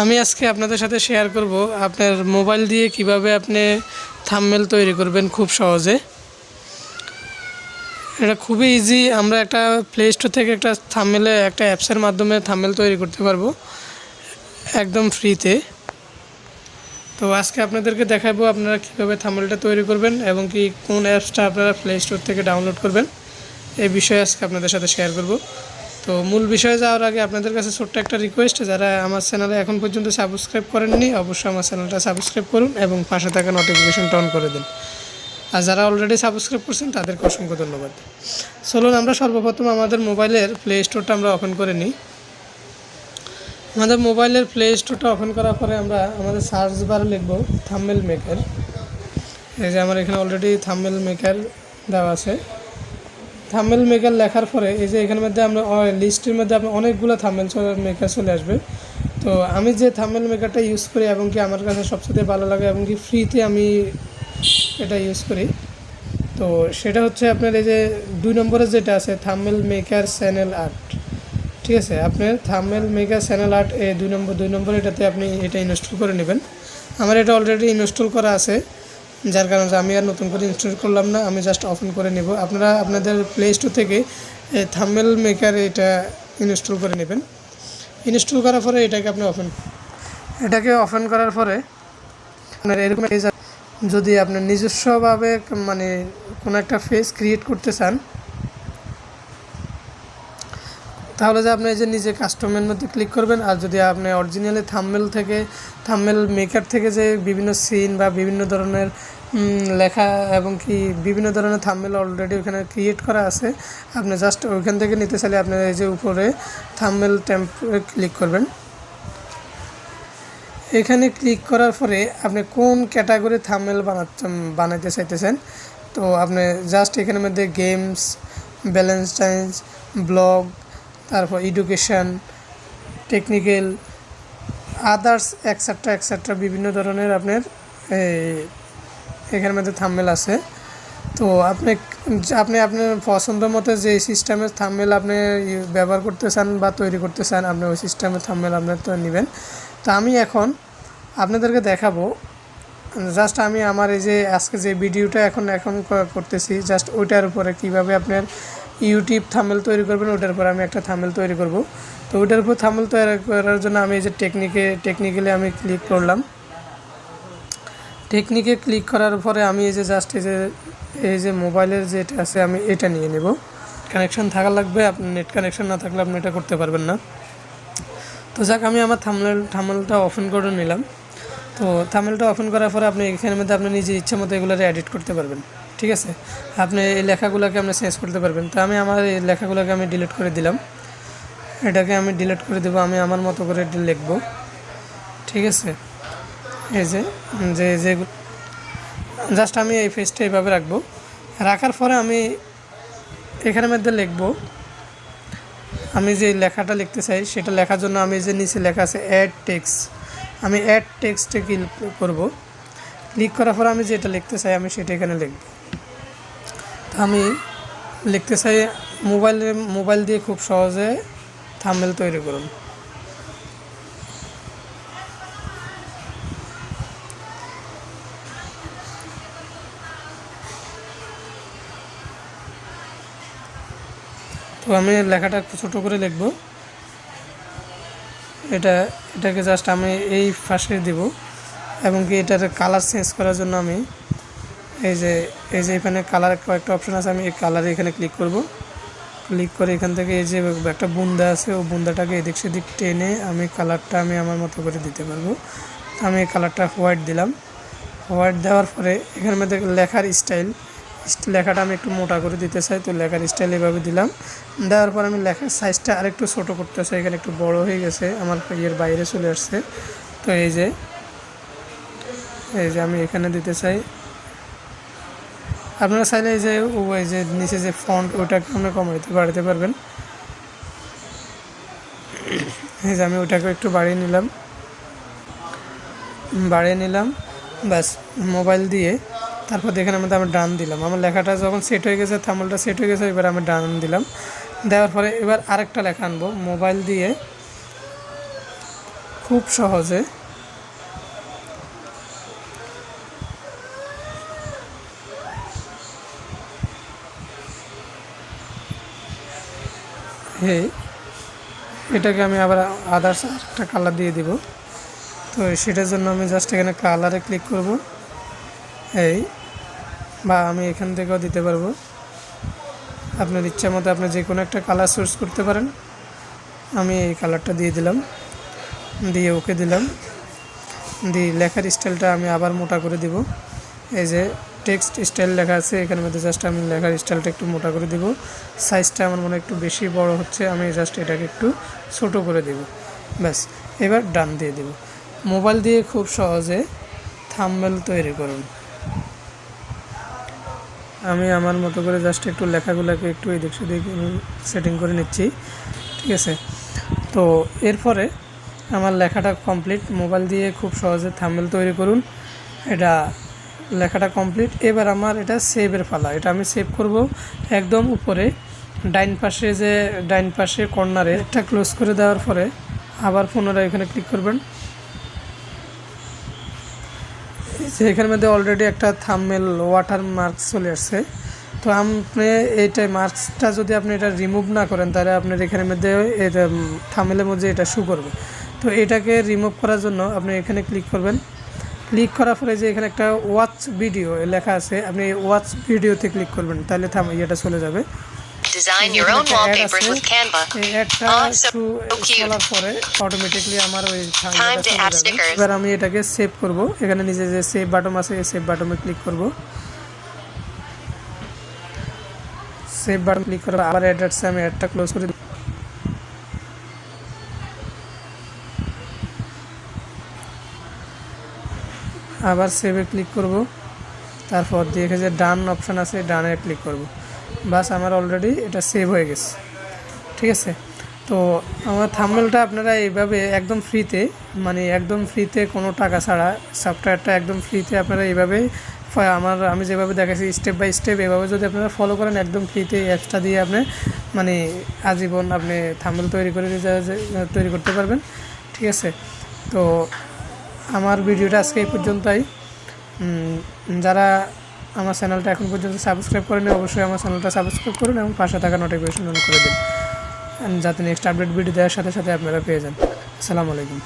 আমি আজকে আপনাদের সাথে শেয়ার করব আপনার মোবাইল দিয়ে কিভাবে আপনি থাম্বনেল তৈরি করবেন খুব সহজে। এটা খুবই ইজি। আমরা একটা প্লে স্টোর থেকে একটা থাম্বনেলে একটা অ্যাপসের মাধ্যমে থাম্বনেল তৈরি করতে পারবো একদম ফ্রিতে। তো আজকে আপনাদেরকে দেখাবো আপনারা কীভাবে থাম্বনেলটা তৈরি করবেন এবং কি কোন অ্যাপসটা আপনারা প্লে স্টোর থেকে ডাউনলোড করবেন, এই বিষয়ে আজকে আপনাদের সাথে শেয়ার করব। তো মূল বিষয়ে যাওয়ার আগে আপনাদের কাছে ছোট্ট একটা রিকোয়েস্ট, যারা আমার চ্যানেলে এখন পর্যন্ত সাবস্ক্রাইব করেননি অবশ্যই আমার চ্যানেলটা সাবস্ক্রাইব করুন এবং পাশে থাকা নোটিফিকেশনটা অন করে দিন। আর যারা অলরেডি সাবস্ক্রাইব করছেন তাদেরকে অসংখ্য ধন্যবাদ। চলুন আমরা সর্বপ্রথম আমাদের মোবাইলের প্লে স্টোরটা আমরা ওপেন করে নিই। আমাদের মোবাইলের প্লে স্টোরটা ওপেন করার পরে আমরা আমাদের সার্চ বারে লিখব থাম্বনেল মেকার। এই যে আমার এখানে অলরেডি থাম্বনেল মেকার দেওয়া আছে। থাম্বনেল মেকার লেখার পরে এই যে এখানের মধ্যে আমরা লিস্টের মধ্যে আপনার অনেকগুলো থাম্বনেল মেকার চলে আসবে। তো আমি যে থাম্বনেল মেকারটা ইউজ করি এবং কি আমার কাছে সবচেয়ে ভালো লাগে এবং কি ফ্রিতে আমি এটা ইউজ করি, তো সেটা হচ্ছে আপনার এই যে 2 নম্বরে যেটা আছে থাম্বনেল মেকার চ্যানেল আর্ট। ঠিক আছে, আপনার থাম্বনেল মেকার চ্যানেল আর্ট এই 2 নম্বর এটাতে আপনি এটা ইনস্টল করে নেবেন। আমার এটা অলরেডি ইনস্টল করা আছে, যার কারণে আমি আর নতুন করে ইনস্টল করলাম না, আমি জাস্ট ওপেন করে নেব। আপনারা আপনাদের প্লে স্টোর থেকে থাম্বনেল মেকার এটা ইনস্টল করে নেবেন। ইনস্টল করার পরে এটাকে আপনি ওপেন করার পরে আপনার এরকম যদি আপনি নিজস্বভাবে মানে কোনো একটা ফেস ক্রিয়েট করতে চান, তাহলে যে আপনি এই যে নিজে কাস্টমের মধ্যে ক্লিক করবেন। আর যদি আপনি অরিজিনালি থাম্বনেল মেকার থেকে যে বিভিন্ন সিন বা বিভিন্ন ধরনের লেখা এবং কি বিভিন্ন ধরনের থাম্বনেল অলরেডি ওখানে ক্রিয়েট করা আছে, আপনি জাস্ট ওইখান থেকে নিতে চাইলে আপনি এই যে উপরে থাম্বনেল টেম্পে ক্লিক করবেন। এখানে ক্লিক করার পরে আপনি কোন ক্যাটাগরি থাম্বনেল বানাতে চাইতেছেন, তো আপনি জাস্ট এখানের মধ্যে গেমস, ভ্যালেন্টাইন্স, ব্লগ, তারপর এডুকেশান, টেকনিক্যাল, আদার্স এক্সেট্রা বিভিন্ন ধরনের আপনার এখানের মধ্যে থাম্বনেল আছে। তো আপনি আপনার পছন্দ মতো যে সিস্টেমের থাম্বনেল আপনি ব্যবহার করতে চান বা তৈরি করতে চান, আপনি ওই সিস্টেমের থাম্বনেল আপনার তো নেবেন। তো আমি এখন আপনাদেরকে দেখাবো, জাস্ট আমি আমার এই যে আজকে যে ভিডিওটা এখন করতেছি জাস্ট ওইটার উপরে কীভাবে আপনার ইউটিউব থাম্বনেল তৈরি করবেন, ওটার উপর আমি একটা থাম্বনেল তৈরি করব। তো ওইটার উপর থাম্বনেল তৈরি করার জন্য আমি এই যে টেকনিক্যালি আমি ক্লিক করলাম। টেকনিকে ক্লিক করার পরে আমি এই যে জাস্ট এই যে মোবাইলের যেটা আছে আমি এটা নিয়ে নেব। কানেকশান থাকা লাগবে, আপনার নেট কানেকশান না থাকলে আপনি এটা করতে পারবেন না। তো যাক, আমি আমার থাম্বনেলটা ওপেন করে নিলাম। তো থাম্বনেলটা ওপেন করার পরে আপনি এখানের মধ্যে আপনি নিজে ইচ্ছা মতো এগুলো এডিট করতে পারবেন। ঠিক আছে, আপনি এই লেখাগুলোকে আপনি চেঞ্জ করতে পারবেন। তো আমি আমার এই লেখাগুলোকে আমি ডিলিট করে দিলাম, এটাকে আমি ডিলিট করে দেবো, আমি আমার মতো করে লিখব। ঠিক আছে, এই যে জাস্ট আমি এই ফেসটা এইভাবে রাখবো। রাখার পরে আমি এখানের মধ্যে লিখব, আমি যে লেখাটা লিখতে চাই সেটা লেখার জন্য আমি যে নিচে লেখা আছে অ্যাড টেক্সট, আমি অ্যাড টেক্সটে ক্লিক করব। ক্লিক করার পর আমি যেটা লিখতে চাই আমি সেটা এখানে লিখব। আমি লিখতে চাই মোবাইল দিয়ে খুব সহজে থাম্বনেল তৈরি করুন। তো আমি লেখাটা একটু ছোটো করে লিখব। এটাকে জাস্ট আমি এই পাশে দেব এবং কি এটার কালার চেঞ্জ করার জন্য আমি এই যে এখানে কালার কয়েকটা অপশন আছে, আমি এই কালারে এখানে ক্লিক করব। ক্লিক করে এখান থেকে এই যে একটা বুন্দা আছে ও বুন্দাটাকে এদিক সেদিক টেনে আমি কালারটা আমি আমার মতো করে দিতে পারবো। আমি এই কালারটা হোয়াইট দিলাম। হোয়াইট দেওয়ার পরে এখানের মধ্যে লেখার লেখাটা আমি একটু মোটা করে দিতে চাই, তো লেখার স্টাইল এভাবে দিলাম। দেওয়ার পর আমি লেখার সাইজটা আরেকটু ছোটো করতে চাই, এখানে একটু বড় হয়ে গেছে, আমার এর বাইরে চলে আসছে। তো এই যে আমি এখানে দিতে চাই। আপনারা চাইলে এই যে নিচে যে ফন্ট ওটাকে আপনি কমাইতে বাড়াতে পারবেন। এই যে আমি ওটাকে একটু বাড়িয়ে নিলাম ব্যাস মোবাইল দিয়ে। তারপর দেখেন আমি ডান দিলাম। আমার লেখাটা যখন সেট হয়ে গেছে, থাম্বনেলটা সেট হয়ে গেছে, এবার আমি ডান দিলাম। দেওয়ার পরে এবার আরেকটা লেখা আনবো মোবাইল দিয়ে খুব সহজে এটাকে আমি আবার আদার্স একটা কালার দিয়ে দিব। তো সেটার জন্য আমি জাস্ট এখানে কালারে ক্লিক করব, বা আমি এখান থেকেও দিতে পারবো। আপনার ইচ্ছা মতো আপনি যে কোনো একটা কালার চুজ করতে পারেন। আমি এই কালারটা দিয়ে দিলাম, দিয়ে ওকে দিলাম। দিয়ে লেখার স্টাইলটা আমি আবার মোটা করে দিব। এই যে টেক্সট স্টাইল লেখা আছে, এখানের মধ্যে জাস্ট আমি লেখার স্টাইলটা একটু মোটা করে দিব। সাইজটা আমার মনে একটু বেশি বড় হচ্ছে, আমি জাস্ট এটাকে একটু ছোট করে দিব। ব্যাস, এবার ডান দিয়ে দিব। মোবাইল দিয়ে খুব সহজে থাম্বনেল তৈরি করুন। আমি আমার মতো করে জাস্ট একটু লেখাগুলোকে একটু এদিক সেদিক সেটিং করে নিচ্ছি, ঠিক আছে। তো এরপরে আমার লেখাটা কমপ্লিট। মোবাইল দিয়ে খুব সহজে থাম্বনেল তৈরি করুন, এটা লেখাটা কমপ্লিট। এবার আমার এটা সেভের পালা। এটা আমি সেভ করব একদম উপরে ডাইন পাশে, যে ডাইন পাশে কর্নারে এটা ক্লোজ করে দেওয়ার পরে আবার পুনরায় এখানে ক্লিক করবেন। এখানের মধ্যে অলরেডি একটা থাম্বনেল ওয়াটার মার্কস চলে আসছে। তো আপনি এইটা মার্কসটা যদি আপনি এটা রিমুভ না করেন, তাহলে আপনার এখানের মধ্যে এটা থাম্বনেলের মধ্যে এটা শো করবে। তো এটাকে রিমুভ করার জন্য আপনি এখানে ক্লিক করবেন। ক্লিক করার পরে যে এখানে একটা ওয়াচ ভিডিও লেখা আছে, আপনি ওয়াচ ভিডিওতে ক্লিক করবেন, তাহলে এটা চলে যাবে। Design your own wallpapers with Canva. একটা চলার পরে অটোমেটিকলি আমার ওই Time to add stickers. এবার আমি এটাকে সেভ করব। এখানে নিচে যে সেভ বাটন আছে, এই সেভ বাটনে ক্লিক করব। সেভ বাটন ক্লিক করে আবার অ্যাড আসছে, আমি অ্যাডটা ক্লোজ করে দিই। আবার সেভে ক্লিক করব, তারপর দেখে যে ডান অপশান আছে, ডানে ক্লিক করব। বাস, আমার অলরেডি এটা সেভ হয়ে গেছে, ঠিক আছে। তো আমার থাম্বনেলটা আপনারা এইভাবে একদম ফ্রিতে, মানে একদম ফ্রিতে, কোনো টাকা ছাড়া, সফটওয়্যারটা একদম ফ্রিতে আপনারা এইভাবে আমি যেভাবে দেখাচ্ছি স্টেপ বাই স্টেপ, এভাবে যদি আপনারা ফলো করেন একদম ফ্রিতে, অ্যাপসটা দিয়ে আপনি মানে আজীবন আপনি থাম্বনেল তৈরি করতে পারবেন, ঠিক আছে। তো আমার ভিডিওটা আজকে এই পর্যন্তই। যারা আমার চ্যানেলটা এখন পর্যন্ত সাবস্ক্রাইব করেনি, অবশ্যই আমার চ্যানেলটা সাবস্ক্রাইব করুন এবং পাশে থাকা নোটিফিকেশন অন করে দিন, যাতে নেক্সট আপডেট ভিডিও দেওয়ার সাথে সাথে আপনারা পেয়ে যান। আসসালামু আলাইকুম।